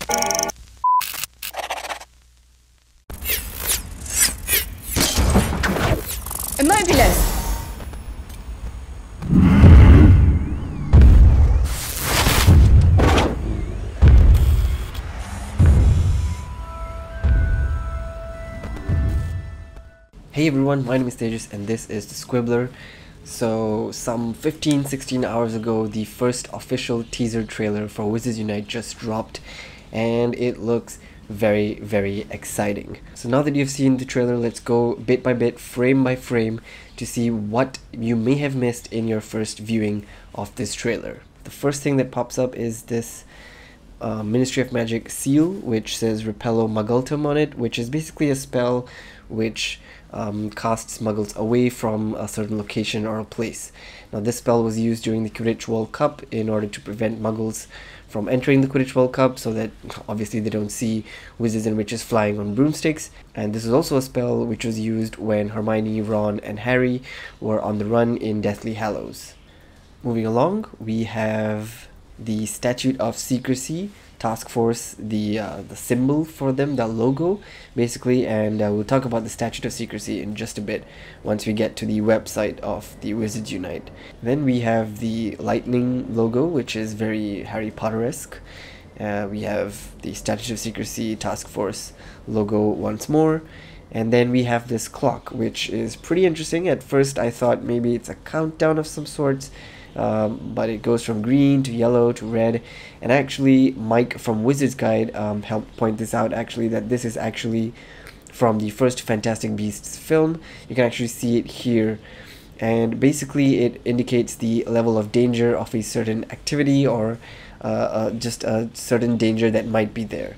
It might be less. Hey everyone, my name is Tejas and this is the Squibbler. So some 15-16 hours ago, the first official teaser trailer for Wizards Unite just dropped and it looks very exciting. So now that you've seen the trailer, let's go bit by bit, frame by frame to see what you may have missed in your first viewing of this trailer. The first thing that pops up is this Ministry of Magic seal, which says Repello Muggletum on it, which is basically a spell which casts muggles away from a certain location or a place. Now this spell was used during the Quidditch World Cup in order to prevent muggles from entering the Quidditch World Cup, so that obviously they don't see wizards and witches flying on broomsticks. And this is also a spell which was used when Hermione, Ron and Harry were on the run in Deathly Hallows. Moving along, we have the Statute of Secrecy Task Force, the symbol for them, the logo basically, and we'll talk about the Statute of Secrecy in just a bit once we get to the website of the Wizards Unite. Then we have the lightning logo, which is very Harry Potter-esque. We have the Statute of Secrecy Task Force logo once more, and then we have this clock, which is pretty interesting. At first I thought maybe it's a countdown of some sorts, but it goes from green to yellow to red, and actually Mike from Wizards Guide helped point this out actually, that this is actually from the first Fantastic Beasts film. You can actually see it here, and basically it indicates the level of danger of a certain activity or just a certain danger that might be there.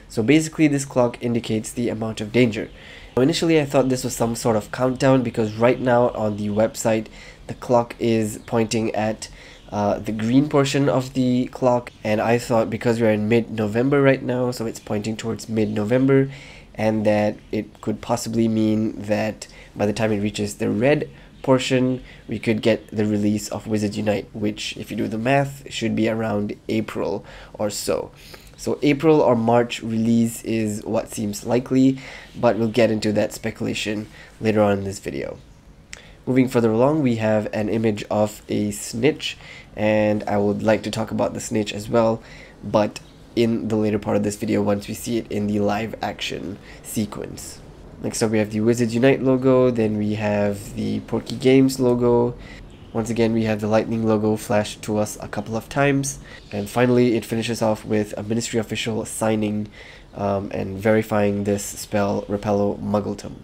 So basically this clock indicates the amount of danger. Now, initially I thought this was some sort of countdown because right now on the website the clock is pointing at the green portion of the clock, and I thought because we're in mid-November right now, so it's pointing towards mid-November, and that it could possibly mean that by the time it reaches the red portion we could get the release of Wizards Unite, which if you do the math should be around April or so. So April or March release is what seems likely, but we'll get into that speculation later on in this video. Moving further along, we have an image of a snitch, and I would like to talk about the snitch as well, but in the later part of this video once we see it in the live action sequence. Next up we have the Wizards Unite logo, then we have the Portkey Games logo. Once again we have the lightning logo flashed to us a couple of times, and finally it finishes off with a ministry official signing and verifying this spell Repello Muggletum.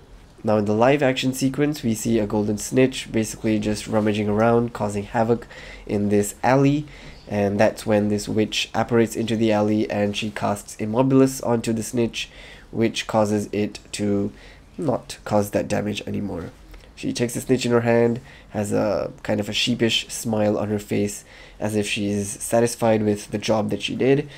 Now in the live action sequence we see a golden snitch basically just rummaging around, causing havoc in this alley, and that's when this witch apparates into the alley and she casts Immobilis onto the snitch, which causes it to not cause that damage anymore. She takes the snitch in her hand, has a kind of a sheepish smile on her face as if she is satisfied with the job that she did,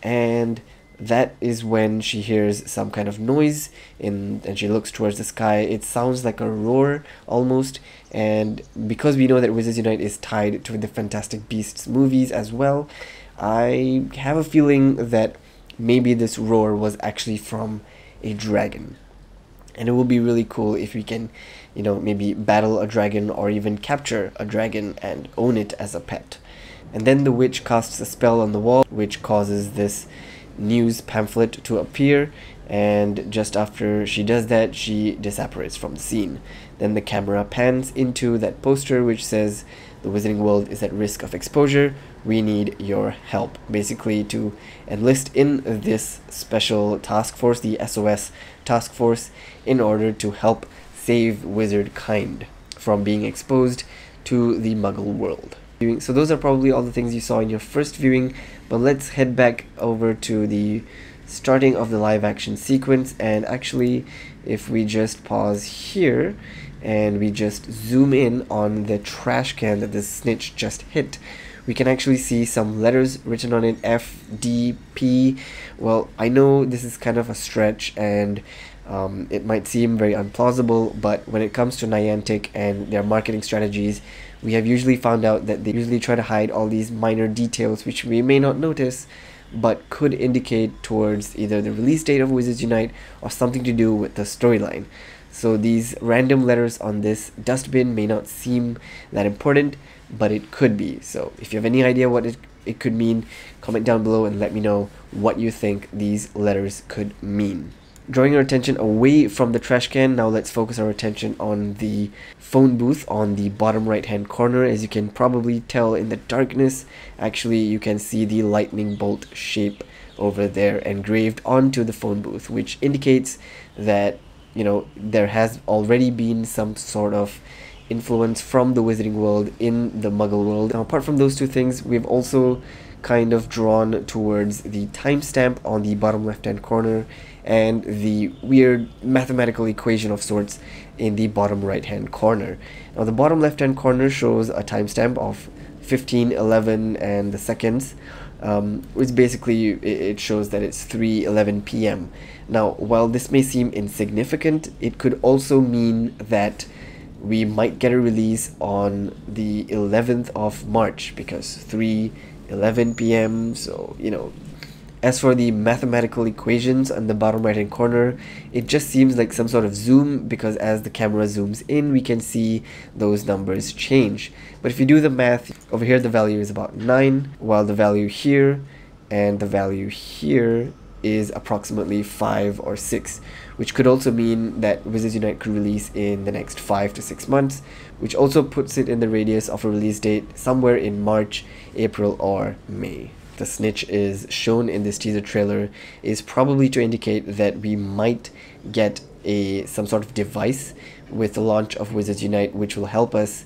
and that is when she hears some kind of noise and she looks towards the sky. It sounds like a roar almost, and because we know that Wizards Unite is tied to the Fantastic Beasts movies as well, I have a feeling that maybe this roar was actually from a dragon. And it will be really cool if we can, you know, maybe battle a dragon or even capture a dragon and own it as a pet. And then the witch casts a spell on the wall which causes this news pamphlet to appear, and just after she does that she disapparates from the scene. Then the camera pans into that poster which says the wizarding world is at risk of exposure, we need your help, basically to enlist in this special task force, the SOS task force, in order to help save wizard kind from being exposed to the muggle world. So those are probably all the things you saw in your first viewing, but let's head back over to the starting of the live action sequence, and actually if we just pause here and we just zoom in on the trash can that the snitch just hit, we can actually see some letters written on it, F, D, P. Well, I know this is kind of a stretch and it might seem very implausible, but when it comes to Niantic and their marketing strategies, we have usually found out that they usually try to hide all these minor details which we may not notice, but could indicate towards either the release date of Wizards Unite or something to do with the storyline. So these random letters on this dustbin may not seem that important, but it could be. So if you have any idea what it could mean, comment down below and let me know what you think these letters could mean. Drawing our attention away from the trash can, now let's focus our attention on the phone booth on the bottom right hand corner. As you can probably tell in the darkness, actually you can see the lightning bolt shape over there engraved onto the phone booth, which indicates that, you know, there has already been some sort of influence from the wizarding world in the muggle world. Now, apart from those two things, we've also kind of drawn towards the timestamp on the bottom left hand corner and the weird mathematical equation of sorts in the bottom right hand corner. Now the bottom left hand corner shows a timestamp of 15:11 and the seconds, which basically it shows that it's 3:11 p.m. Now while this may seem insignificant, it could also mean that we might get a release on the 11th of March because 3:11 p.m. So, you know, as for the mathematical equations on the bottom right hand corner, it just seems like some sort of zoom, because as the camera zooms in we can see those numbers change. But if you do the math, over here the value is about 9, while the value here and the value here is approximately 5 or 6, which could also mean that Wizards Unite could release in the next 5 to 6 months, which also puts it in the radius of a release date somewhere in March, April or May. The snitch is shown in this teaser trailer is probably to indicate that we might get some sort of device with the launch of Wizards Unite, which will help us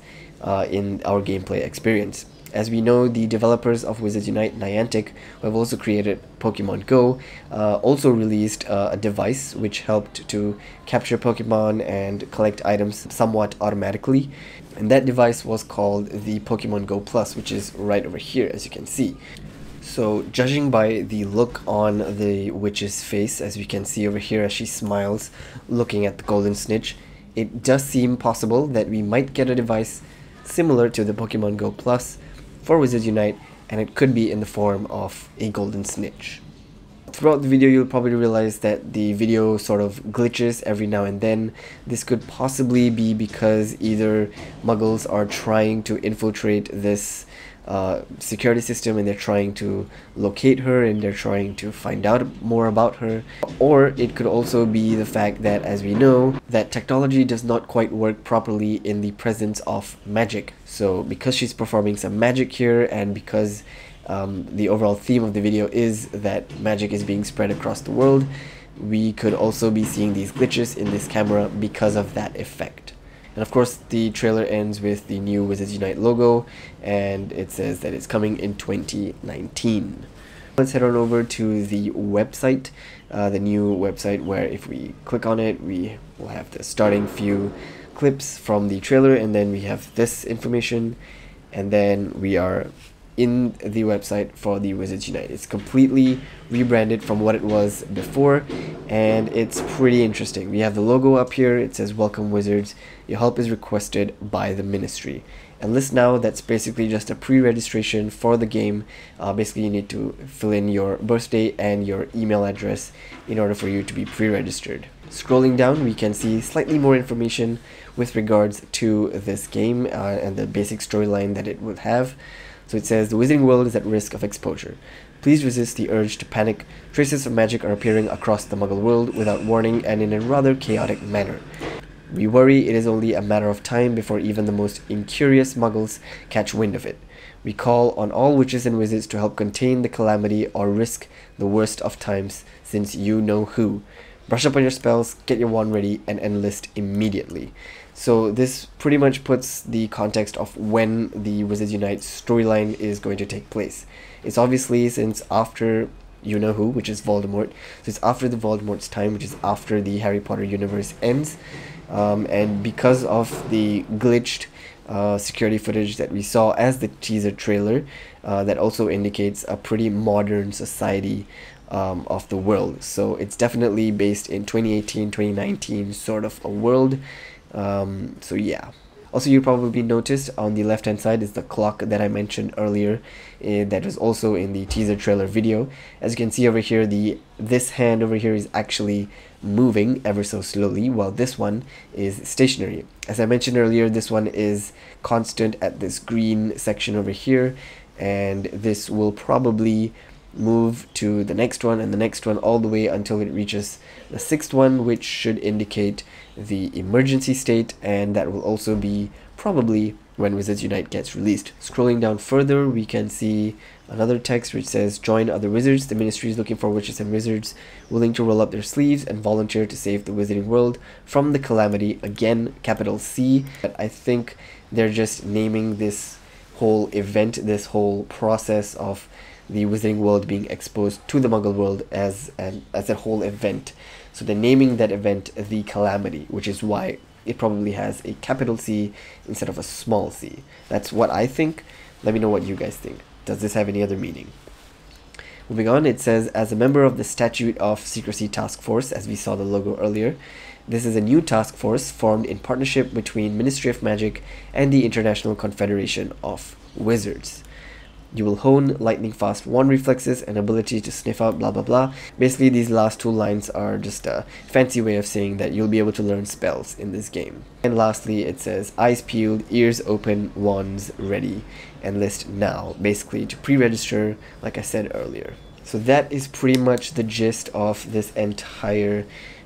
in our gameplay experience. As we know, the developers of Wizards Unite, Niantic, who have also created Pokemon Go, also released a device which helped to capture Pokemon and collect items somewhat automatically. And that device was called the Pokemon Go Plus, which is right over here, as you can see. So judging by the look on the witch's face, as we can see over here as she smiles looking at the golden snitch, it does seem possible that we might get a device similar to the Pokemon Go Plus for Wizards Unite, and it could be in the form of a golden snitch. Throughout the video you'll probably realize that the video sort of glitches every now and then. This could possibly be because either muggles are trying to infiltrate this security system and they're trying to locate her and they're trying to find out more about her, or it could also be the fact that, as we know, that technology does not quite work properly in the presence of magic. So because she's performing some magic here, and because the overall theme of the video is that magic is being spread across the world, we could also be seeing these glitches in this camera because of that effect. And of course the trailer ends with the new Wizards Unite logo, and it says that it's coming in 2019. Let's head on over to the website, the new website, where if we click on it we will have the starting few clips from the trailer, and then we have this information, and then we are in the website for the Wizards Unite. It's completely rebranded from what it was before, and it's pretty interesting. We have the logo up here. It says "Welcome Wizards, your help is requested by the Ministry." And list now, that's basically just a pre-registration for the game. Basically you need to fill in your birthday and your email address in order for you to be pre-registered. Scrolling down we can see slightly more information with regards to this game and the basic storyline that it would have. So it says, the wizarding world is at risk of exposure. Please resist the urge to panic. Traces of magic are appearing across the Muggle world without warning and in a rather chaotic manner. We worry it is only a matter of time before even the most incurious Muggles catch wind of it. We call on all witches and wizards to help contain the calamity or risk the worst of times, since you know who. Brush up on your spells, get your wand ready, and enlist immediately. So this pretty much puts the context of when the Wizards Unite storyline is going to take place. It's obviously since after you know who, which is Voldemort. So it's after the Voldemort's time, which is after the Harry Potter universe ends. And because of the glitched security footage that we saw as the teaser trailer, that also indicates a pretty modern society of the world. So it's definitely based in 2018, 2019 sort of a world. So yeah. Also, you probably noticed on the left hand side is the clock that I mentioned earlier, that was also in the teaser trailer video. As you can see over here, this hand over here is actually moving ever so slowly, while this one is stationary. As I mentioned earlier, this one is constant at this green section over here, and this will probably move to the next one and the next one all the way until it reaches the sixth one, which should indicate the emergency state, and that will also be probably when Wizards Unite gets released. Scrolling down further, we can see another text which says, join other wizards. The ministry is looking for witches and wizards willing to roll up their sleeves and volunteer to save the wizarding world from the calamity. Again, capital C. But I think they're just naming this whole event, this whole process of the wizarding world being exposed to the Muggle world as a whole event. So they're naming that event the Calamity, which is why it probably has a capital C instead of a small c. That's what I think. Let me know what you guys think. Does this have any other meaning? Moving on, it says, as a member of the Statute of Secrecy Task Force, as we saw the logo earlier, this is a new task force formed in partnership between Ministry of Magic and the International Confederation of Wizards. You will hone lightning fast wand reflexes and ability to sniff out blah blah blah. Basically, these last two lines are just a fancy way of saying that you'll be able to learn spells in this game. And lastly, it says eyes peeled, ears open, wands ready, enlist now, basically to pre-register like I said earlier. So that is pretty much the gist of this entire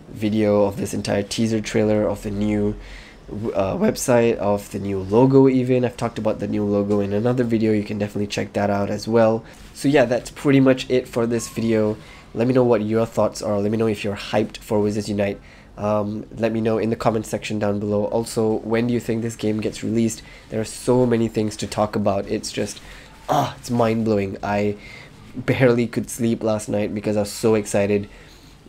video, of this entire teaser trailer, of the new website, of the new logo. Even I've talked about the new logo in another video, you can definitely check that out as well. So yeah, that's pretty much it for this video. Let me know what your thoughts are. Let me know if you're hyped for Wizards Unite. Let me know in the comment section down below. Also, when do you think this game gets released? There are so many things to talk about. It's just it's mind-blowing. I barely could sleep last night because I was so excited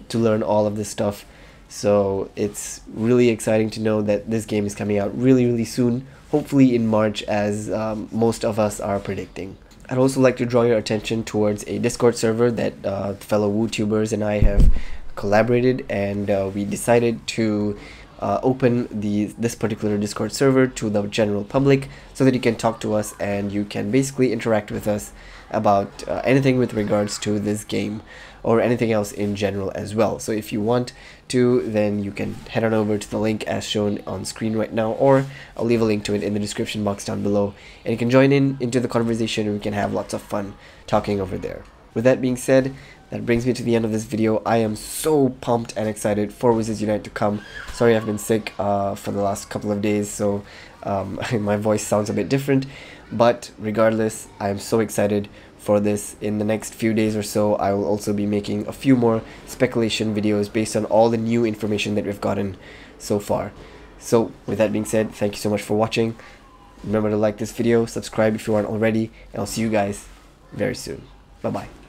to learn all of this stuff. So it's really exciting to know that this game is coming out really soon, hopefully in March, as most of us are predicting. I'd also like to draw your attention towards a Discord server that fellow WooTubers and I have collaborated, and we decided to open this particular Discord server to the general public so that you can talk to us and you can basically interact with us about anything with regards to this game or anything else in general as well. So if you want to, then you can head on over to the link as shown on screen right now, or I'll leave a link to it in the description box down below, and you can join into the conversation and we can have lots of fun talking over there. With that being said, that brings me to the end of this video. I am so pumped and excited for Wizards Unite to come. Sorry I've been sick for the last couple of days, so my voice sounds a bit different, but regardless, I am so excited for this. In the next few days or so, I will also be making a few more speculation videos based on all the new information that we've gotten so far. So with that being said, thank you so much for watching. Remember to like this video, subscribe if you aren't already, and I'll see you guys very soon. Bye bye.